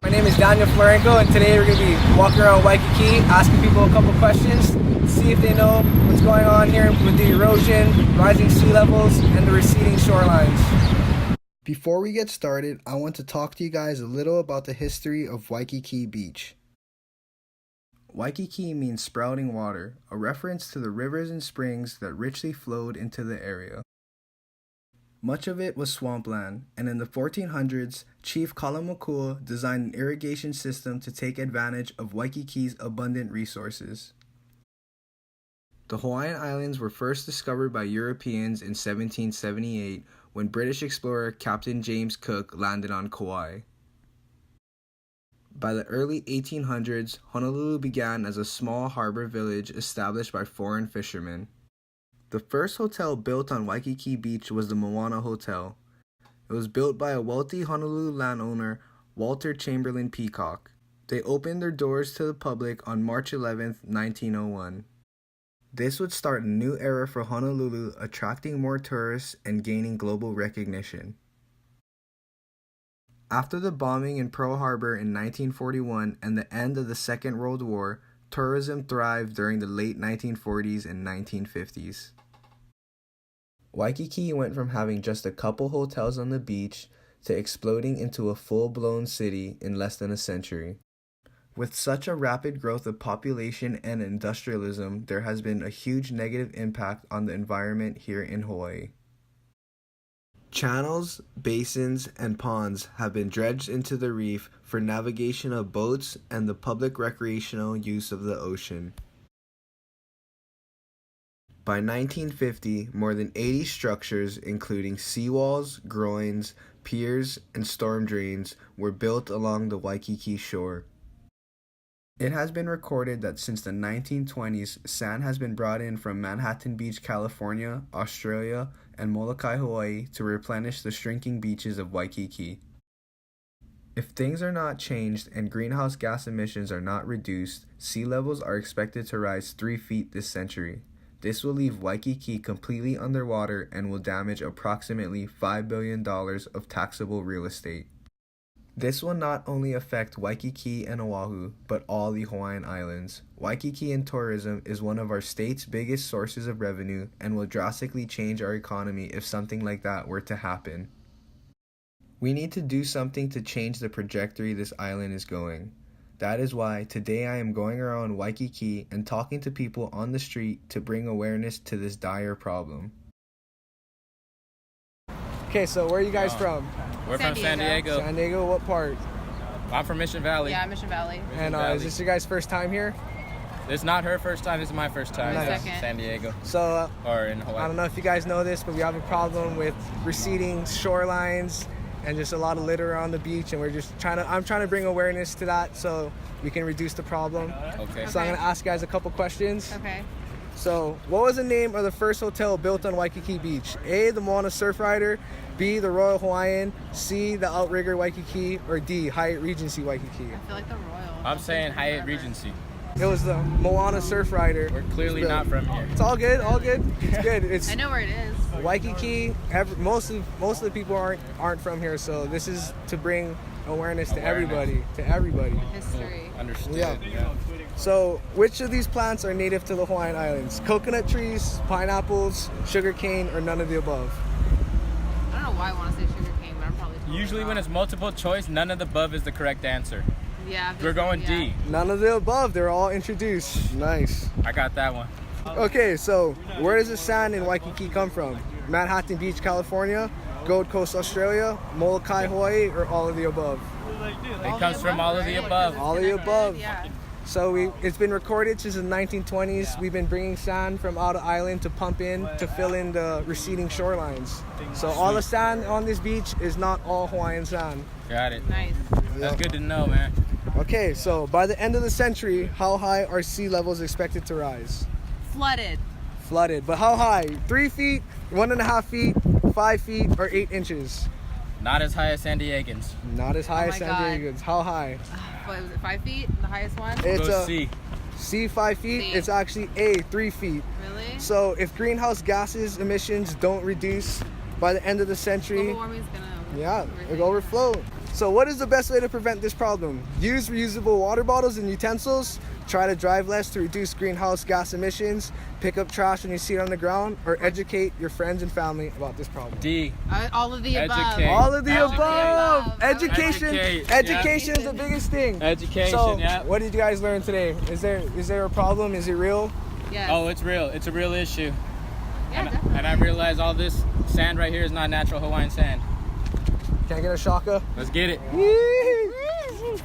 My name is Daniel Florenco, and today we're going to be walking around Waikiki, asking people a couple questions, see if they know what's going on here with the erosion, rising sea levels, and the receding shorelines. Before we get started, I want to talk to you guys a little about the history of Waikiki Beach. Waikiki means sprouting water, a reference to the rivers and springs that richly flowed into the area. Much of it was swampland, and in the 1400s, Chief Kalamakua designed an irrigation system to take advantage of Waikiki's abundant resources. The Hawaiian Islands were first discovered by Europeans in 1778 when British explorer Captain James Cook landed on Kauai. By the early 1800s, Honolulu began as a small harbor village established by foreign fishermen. The first hotel built on Waikiki Beach was the Moana Hotel. It was built by a wealthy Honolulu landowner, Walter Chamberlain Peacock. They opened their doors to the public on March 11, 1901. This would start a new era for Honolulu, attracting more tourists and gaining global recognition. After the bombing in Pearl Harbor in 1941 and the end of the Second World War, tourism thrived during the late 1940s and 1950s. Waikiki went from having just a couple hotels on the beach to exploding into a full-blown city in less than a century. With such a rapid growth of population and industrialism, there has been a huge negative impact on the environment here in Hawaii. Channels, basins, and ponds have been dredged into the reef for navigation of boats and the public recreational use of the ocean. By 1950, more than 80 structures, including seawalls, groins, piers, and storm drains, were built along the Waikiki shore. It has been recorded that since the 1920s, sand has been brought in from Manhattan Beach, California, Australia, and Molokai, Hawaii to replenish the shrinking beaches of Waikiki. If things are not changed and greenhouse gas emissions are not reduced, sea levels are expected to rise 3 feet this century. This will leave Waikiki completely underwater and will damage approximately $5 billion of taxable real estate. This will not only affect Waikiki and Oahu, but all the Hawaiian Islands. Waikiki and tourism is one of our state's biggest sources of revenue and will drastically change our economy if something like that were to happen. We need to do something to change the trajectory this island is going. That is why today I am going around Waikiki and talking to people on the street to bring awareness to this dire problem. Okay, so where are you guys from? We're from San Diego. San Diego, what part? I'm from Mission Valley. Yeah, Mission Valley. And is this your guys' first time here? It's not her first time, this is my first time. Nice. in San Diego. So, or in Hawaii. I don't know if you guys know this, but we have a problem with receding shorelines and just a lot of litter on the beach, and I'm trying to bring awareness to that so we can reduce the problem. Okay. So I'm going to ask you guys a couple questions. Okay. So, what was the name of the first hotel built on Waikiki Beach? A, the Moana Surfrider, B, the Royal Hawaiian, C, the Outrigger Waikiki, or D, Hyatt Regency Waikiki? I feel like the Royal. I'm saying Hyatt Regency. It was the Moana Surfrider. We're clearly not from here. It's all good, all good. It's good. I know where it is. Waikiki. Most of the people aren't from here, so this is to bring awareness to everybody. History. Understood. Yeah. So, which of these plants are native to the Hawaiian Islands? Coconut trees, pineapples, sugarcane, or none of the above? I don't know why I want to say sugar cane, but I'm probably Usually when it's multiple choice, none of the above is the correct answer. Yeah. We're going D. None of the above. They're all introduced. Nice. I got that one. Okay, so where does the sand in Waikiki come from? Manhattan Beach, California, Gold Coast, Australia, Molokai, Hawaii, or all of the above? It comes from all of the above. All of the above. Yeah. So it's been recorded since the 1920s. We've been bringing sand from out of island to pump in to fill in the receding shorelines. So all the sand on this beach is not all Hawaiian sand. Got it. Nice. That's good to know, man. Okay, so by the end of the century, how high are sea levels expected to rise? Flooded. Flooded. But how high? 3 feet, 1.5 feet, 5 feet, or 8 inches? Not as high as San Diegans. Not as high Oh as my San God. Diego's. How high? What was it? 5 feet? The highest one? It's Go a C. C, 5 feet. C. It's actually A, 3 feet. Really? So if greenhouse gases emissions don't reduce by the end of the century, Global warming's gonna. yeah, everything. it'll overflow. So what is the best way to prevent this problem? Use reusable water bottles and utensils. Try to drive less to reduce greenhouse gas emissions. Pick up trash when you see it on the ground. Or educate your friends and family about this problem. D. All of the above. Educate. All of the Educate. above. Education. Educate. Education is the biggest thing. Education, So, yeah. what did you guys learn today? Is there a problem? Is it real? Yes. Oh, it's real. It's a real issue. Yeah, and, definitely. and I realize all this sand right here is not natural Hawaiian sand. Can I get a shaka? Let's get it. Woo!